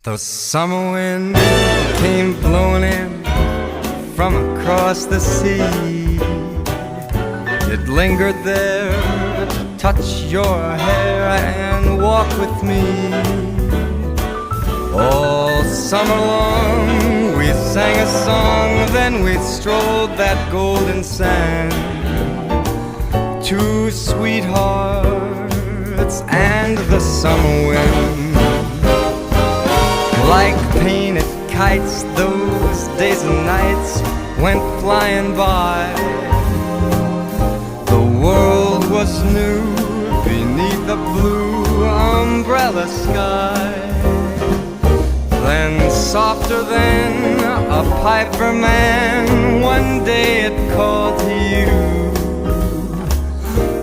The summer wind came blowing in from across the sea. It lingered there to touch your hair and walk with me. All summer long we sang a song, then we strolled that golden sand. Two sweethearts and the summer wind. Like painted kites, those days and nights went flying by. The world was new beneath the blue umbrella sky. Then softer than a piper man, one day it called to you.